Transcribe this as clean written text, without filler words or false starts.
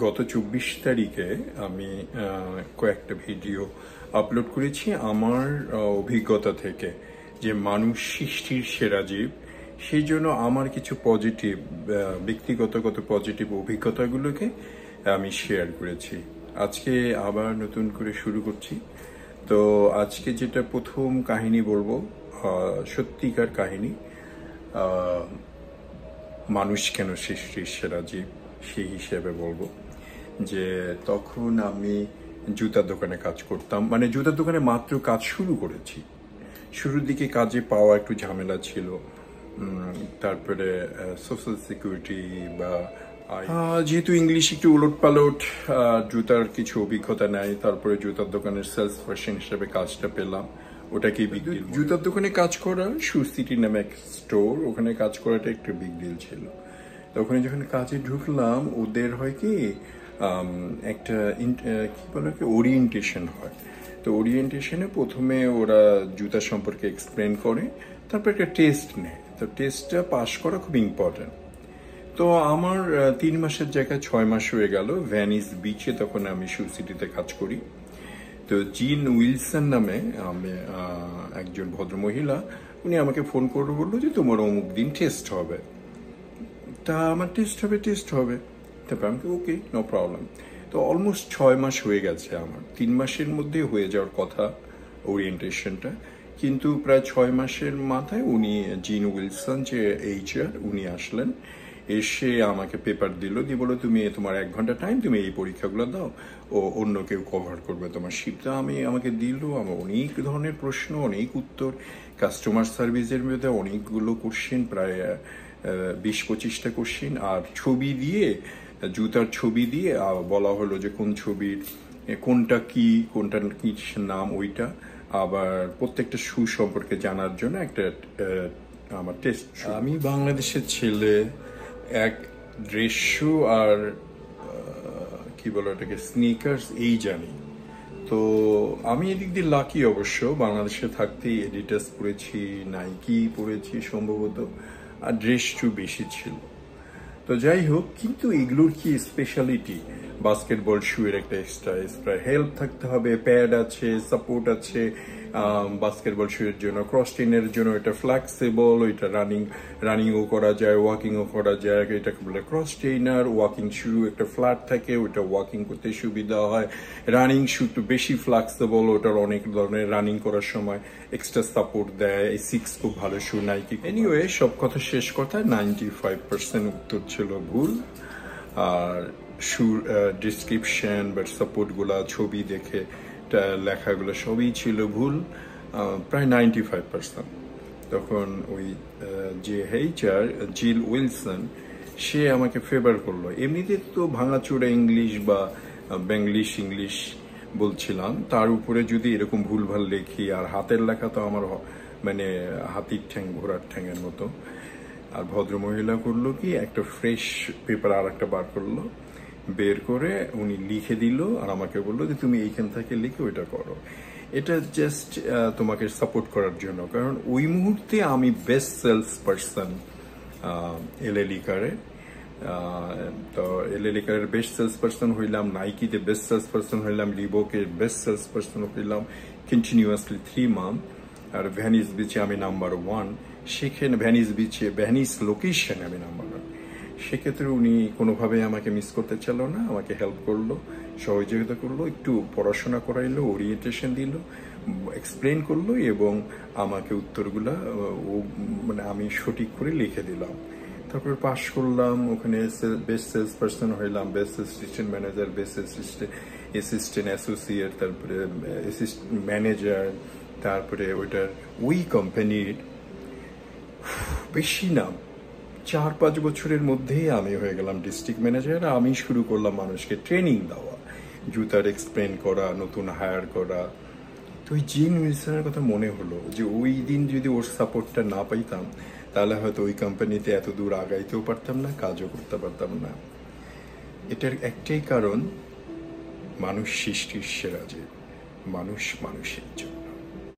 গত 24 তারিখে আমি কয়েকটা ভিডিও আপলোড করেছি আমার অভিজ্ঞতা থেকে যে মানুষ সৃষ্টির সেরা জীব। সেই জন্য আমার কিছু পজিটিভ ব্যক্তিগত পজিটিভ অভিজ্ঞতাগুলোকে আমি শেয়ার করেছি। আজকে আবার নতুন করে শুরু করছি। তো আজকে যেটা প্রথম কাহিনী বলবো, সত্যিকার কাহিনী, মানুষ কেন সৃষ্টির সেরা জীব সেই হিসেবে বলবো যে তখন আমি জুতার দোকানে কাজ করতাম। মানে জুতার দোকানে মাত্র কাজ শুরু করেছি। শুরুর দিকে কাজে পাওয়া একটু ঝামেলা ছিল। তারপরে সোশ্যাল সিকিউরিটি বা যেহেতু ইংলিশ একটু উলট পালট, জুতার কিছু অভিজ্ঞতা নেই। তারপরে জুতার দোকানের সেলস পারসন হিসেবে কাজটা পেলাম। ওটাকেই বিগ ডিল। জুতার দোকানে কাজ করা, শু সিটি নামে এক স্টোর, ওখানে কাজ করাটা একটু বিগ ডিল ছিল। তো ওখানে যখন কাজে ঢুকলাম, ওদের হয় কি একটা কি বলে ওরিয়েন্টেশন হয়। তো ওরিয়েন্টেশনে প্রথমে ওরা জুতা সম্পর্কে এক্সপ্লেন করে, তারপর একটা টেস্ট নেয়। তো টেস্টটা পাস করা খুব ইম্পর্টেন্ট। তো আমার 3 মাসের জায়গায় 6 মাস হয়ে গেল ভ্যানিস বিচে। তখন আমি শু সিটিতে কাজ করি। তো জিন উইলসন নামে আমি একজন ভদ্রমহিলা, উনি আমাকে ফোন করে বললো যে তোমার অমুক দিন টেস্ট হবে। তা আমার টেস্ট হবে। তারপর আমি ওকে, নো প্রবলেম। তো অলমোস্ট 6 মাস হয়ে গেছে আমার। 3 মাসের মধ্যে হয়ে যাওয়ার কথা ওরিয়েন্টেশনটা, কিন্তু প্রায় 6 মাসের মাথায় উনি জিন উইলসন যে HR, উনি আসলেন। এসে আমাকে পেপার দিল, দিয়ে বললো তুমি তোমার 1 ঘন্টা টাইম, তুমি এই পরীক্ষাগুলো দাও, ও অন্য কেউ কভার করবে তোমার শিপটা। আমাকে দিল। আমার অনেক ধরনের প্রশ্ন, অনেক উত্তর, কাস্টমার সার্ভিসের মধ্যে অনেকগুলো কোশ্চেন, প্রায় 20-25টা কোশ্চেন, আর ছবি দিয়ে, জুতার ছবি দিয়ে বলা হলো যে কোন ছবির কোনটা কি নাম, ওইটা। আবার প্রত্যেকটা শু সম্পর্কে জানার জন্য একটা আমার টেস্ট। আমি বাংলাদেশের ছেলে, এক ড্রেস শু আর কি বলো এটাকে স্নিকার্স এই জানি। তো আমি এদিক দিয়ে লাকি অবশ্য, বাংলাদেশে থাকতেই এডিটাস পরেছি, নাইকি পরেছি সম্ভবত, আর ড্রেস শু বেশি ছিল। তো যাই হোক, কিন্তু এগুলোর কি স্পেশালিটি? বাস্কেটবল শু এর একটা এক্সট্রা হেল্প থাকতে হবে, প্যাড আছে, সাপোর্ট আছে। বাস্কেটবল শু এর জন্য, ক্রস ট্রেনের জন্য এটা ফ্লেক্সিবল, ওইটা রানিংও করা যায়, ওয়াকিংও করা যায়। এটাকে বলে ক্রস ট্রেনার। ওয়াকিং শু একটা ফ্ল্যাট থাকে, ওইটা ওয়াকিং করতে সুবিধা হয়। রানিং শু একটু বেশি ফ্লেক্সিবল, ওটার অনেক ধরনের রানিং করার সময় এক্সট্রা সাপোর্ট দেয়। এই 6 খুব ভালো শু, নাইকি। এনিওয়ে, সব কথা শেষ কথা, 95% উত্তর ছিল ভুল। আর শুর ডিসক্রিপশন বা সাপোর্টগুলা, ছবি দেখে লেখাগুলো সবই ছিল ভুল, প্রায় 95%। তখন ওই যে HR জিল উইলসন, সে আমাকে ফেভার করলো। এমনিতে তো ভাঙাচোরা ইংলিশ বা ইংলিশ বলছিলাম, তার উপরে যদি এরকম ভুলভাল লেখি, আর হাতের লেখা তো আমার মানে হাতির ঠ্যাং ঘোড়ার ঠ্যাঙের মতো। আর ভদ্রমহিলা করলো কি, একটা ফ্রেশ পেপার আর একটা বের করে উনি লিখে দিল, আর আমাকে বললো যে তুমি এইখান থেকে লিখে ওইটা করো। এটা জাস্ট তোমাকে সাপোর্ট করার জন্য, কারণ ওই মুহূর্তে আমি বেস্ট সেলস পারসন LLE কারে। তো LLE কারের বেস্ট সেলস পারসন হইলাম, নাইকিতে বেস্ট সেলস পারসন হইলাম, রিবকে বেস্ট সেলস পারসন হইলাম কন্টিনিউয়াসলি 3 মান্থ। আর ভ্যানিস বিচে আমি নাম্বার 1। সেখানে ভ্যানিস লোকেশনে আমি নাম্বার 1। সেক্ষেত্রে উনি কোনোভাবে আমাকে মিস করতে চাইল না, আমাকে হেল্প করলো, সহযোগিতা করলো, একটু পড়াশোনা করাইলো, ওরিয়েন্টেশন দিল, এক্সপ্লেন করলো, এবং আমাকে উত্তরগুলা মানে আমি সঠিক করে লিখে দিলাম। তারপর পাশ করলাম, ওখানে বেস্ট সেলস পারসন হইলাম, best assistant manager, best assistant associate, তারপরে অ্যাসিস্ট্যান্ট ম্যানেজার। তারপরে ওই কোম্পানির বেশি না 4-5 বছরের মধ্যেই আমি হয়ে গেলাম ডিস্ট্রিক্ট ম্যানেজার। আমি শুরু করলাম মানুষকে ট্রেনিং দেওয়া, জুতার এক্সপ্লেন করা, নতুন হায়ার করা। তো ওই জিন উইলসনের কথা মনে হলো যে ওই দিন যদি ওর সাপোর্টটা না পাইতাম, তাহলে হয়তো ওই কোম্পানিতে এত দূর আগাইতেও পারতাম না, কাজও করতে পারতাম না। এটার একটাই কারণ, মানুষ সৃষ্টির সেরা জীব, মানুষের জন্য।